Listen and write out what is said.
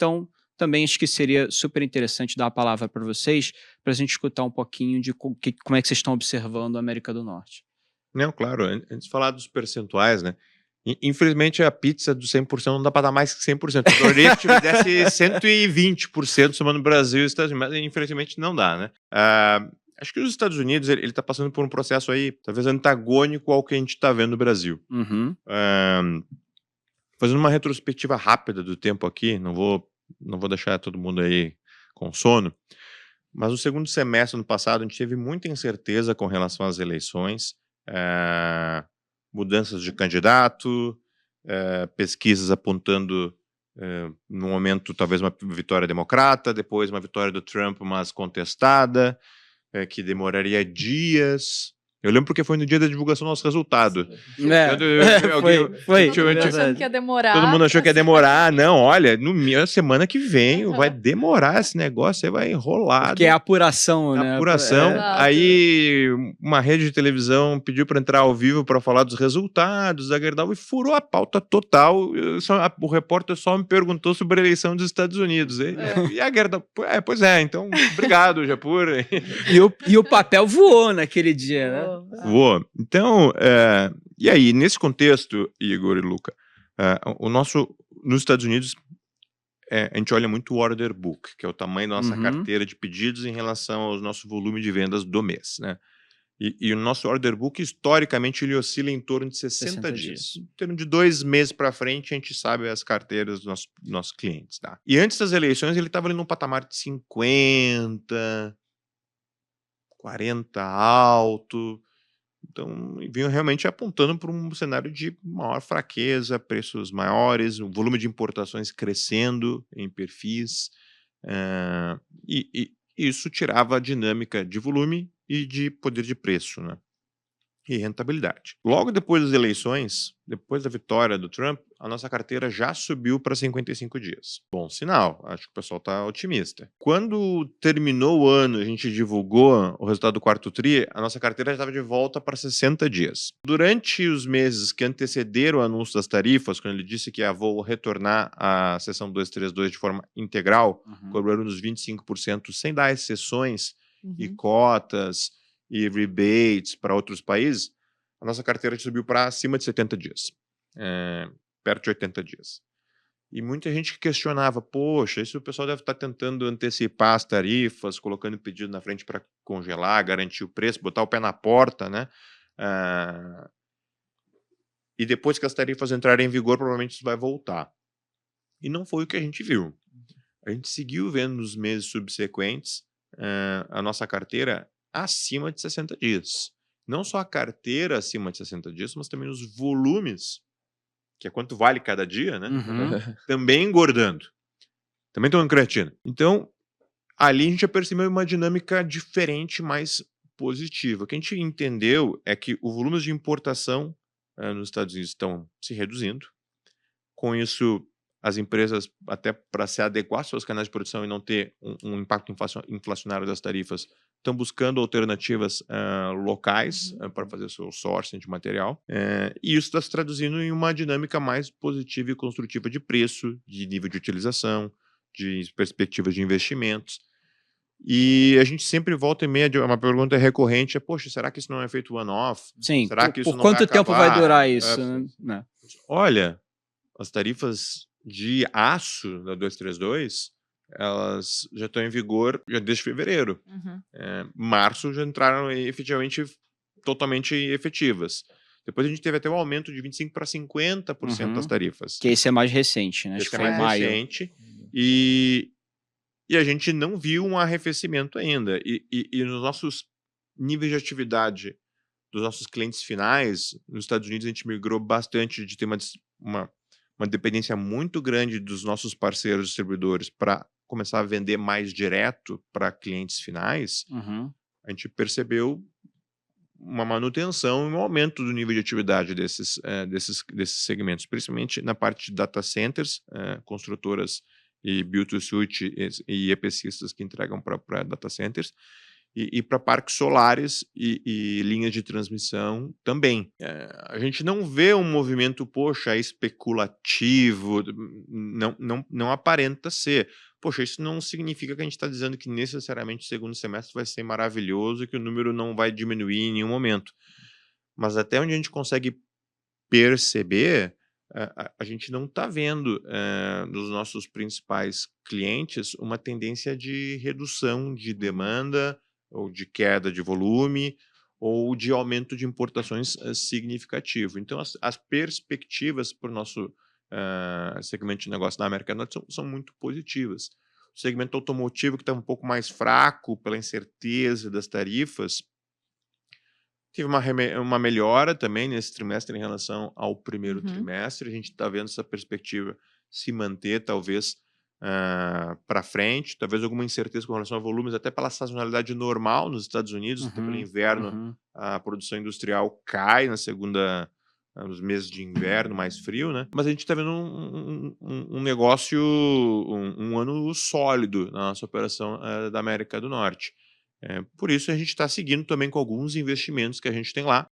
Então, também acho que seria super interessante dar a palavra para vocês, para a gente escutar um pouquinho de como é que vocês estão observando a América do Norte. Não, claro, antes de falar dos percentuais, né? Infelizmente, a pizza do 100% não dá para dar mais que 100%. Eu adoraria que tivesse 120% somando Brasil e Estados Unidos, mas infelizmente não dá, né? Acho que os Estados Unidos ele está passando por um processo aí, talvez antagônico ao que a gente está vendo no Brasil. Uhum. Fazendo uma retrospectiva rápida do tempo aqui, não vou deixar todo mundo aí com sono, mas no segundo semestre do ano passado a gente teve muita incerteza com relação às eleições, mudanças de candidato, pesquisas apontando no momento talvez uma vitória democrata, depois uma vitória do Trump, mas contestada, que demoraria dias. Eu lembro porque foi no dia da divulgação do nosso resultado. Foi. Todo mundo achando que ia demorar. Todo mundo achou que ia demorar. Não, olha, na semana que vem vai demorar esse negócio, aí vai enrolar. Porque é apuração, né? Apuração. Aí uma rede de televisão pediu para entrar ao vivo para falar dos resultados da Gerdau e furou a pauta total. O repórter só me perguntou sobre a eleição dos Estados Unidos. E a Gerdau... pois é, então, obrigado, Japur. E o papel voou naquele dia, né? Voou. Então, e aí, nesse contexto, Igor e Luca, nos Estados Unidos, a gente olha muito o order book, que é o tamanho da nossa carteira de pedidos em relação ao nosso volume de vendas do mês, né? E o nosso order book, historicamente, ele oscila em torno de 60 dias. Em torno de 2 meses para frente, a gente sabe as carteiras dos nossos clientes, tá? E antes das eleições, ele estava ali num patamar de 50, 40 alto. Então, vinham realmente apontando para um cenário de maior fraqueza, preços maiores, o volume de importações crescendo em perfis, e isso tirava a dinâmica de volume e de poder de preço, né? E rentabilidade. Logo depois das eleições, depois da vitória do Trump, a nossa carteira já subiu para 55 dias. Bom sinal, acho que o pessoal está otimista. Quando terminou o ano, a gente divulgou o resultado do quarto TRI, a nossa carteira já estava de volta para 60 dias. Durante os meses que antecederam o anúncio das tarifas, quando ele disse que vou retornar à seção 232 de forma integral, cobrando uns 25% sem dar exceções e cotas e rebates para outros países, a nossa carteira subiu para acima de 70 dias, perto de 80 dias. E muita gente questionava, poxa, isso o pessoal deve estar tentando antecipar as tarifas, colocando pedido na frente para congelar, garantir o preço, botar o pé na porta, né? E depois que as tarifas entrarem em vigor, provavelmente isso vai voltar. E não foi o que a gente viu. A gente seguiu vendo nos meses subsequentes a nossa carteira acima de 60 dias. Não só a carteira acima de 60 dias, mas também os volumes, que é quanto vale cada dia, né? Também engordando. Também tomando creatina. Então, ali a gente já percebeu uma dinâmica diferente, mais positiva. O que a gente entendeu é que o volume de importação nos Estados Unidos estão se reduzindo. Com isso, as empresas, até para se adequar aos seus canais de produção e não ter um impacto inflacionário das tarifas, estão buscando alternativas locais para fazer o seu sourcing de material. E isso está se traduzindo em uma dinâmica mais positiva e construtiva de preço, de nível de utilização, de perspectivas de investimentos. E a gente sempre volta e meia, uma pergunta recorrente poxa, será que isso não é feito one-off? Sim, será que isso por não quanto vai tempo acabar? vai durar isso? Né? Olha, as tarifas de aço da 232, elas já estão em vigor já desde fevereiro. Março já entraram efetivamente totalmente efetivas. Depois a gente teve até um aumento de 25% para 50% das tarifas. Que esse é mais recente, né? Acho que é mais recente. E a gente não viu um arrefecimento ainda. E nos nossos níveis de atividade dos nossos clientes finais, nos Estados Unidos a gente migrou bastante de ter uma dependência muito grande dos nossos parceiros distribuidores para começar a vender mais direto para clientes finais. A gente percebeu uma manutenção e um aumento do nível de atividade desses segmentos, principalmente na parte de data centers, construtoras e build-to-suit e EPCistas que entregam para data centers, e para parques solares e linhas de transmissão também. A gente não vê um movimento, poxa, especulativo, não aparenta ser. Poxa, isso não significa que a gente está dizendo que necessariamente o segundo semestre vai ser maravilhoso e que o número não vai diminuir em nenhum momento. Mas até onde a gente consegue perceber, a gente não está vendo nos nossos principais clientes uma tendência de redução de demanda ou de queda de volume ou de aumento de importações significativo. Então, as perspectivas para o nosso segmento de negócio na América do Norte são muito positivas. O segmento automotivo, que está um pouco mais fraco pela incerteza das tarifas, teve uma melhora também nesse trimestre em relação ao primeiro Uhum. trimestre. A gente está vendo essa perspectiva se manter, talvez, para frente. Talvez alguma incerteza com relação a volumes, até pela sazonalidade normal nos Estados Unidos, até pelo Uhum, inverno, uhum. a produção industrial cai nos meses de inverno mais frio, né? Mas a gente está vendo um negócio, um ano sólido na nossa operação da América do Norte. Por isso a gente está seguindo também com alguns investimentos que a gente tem lá,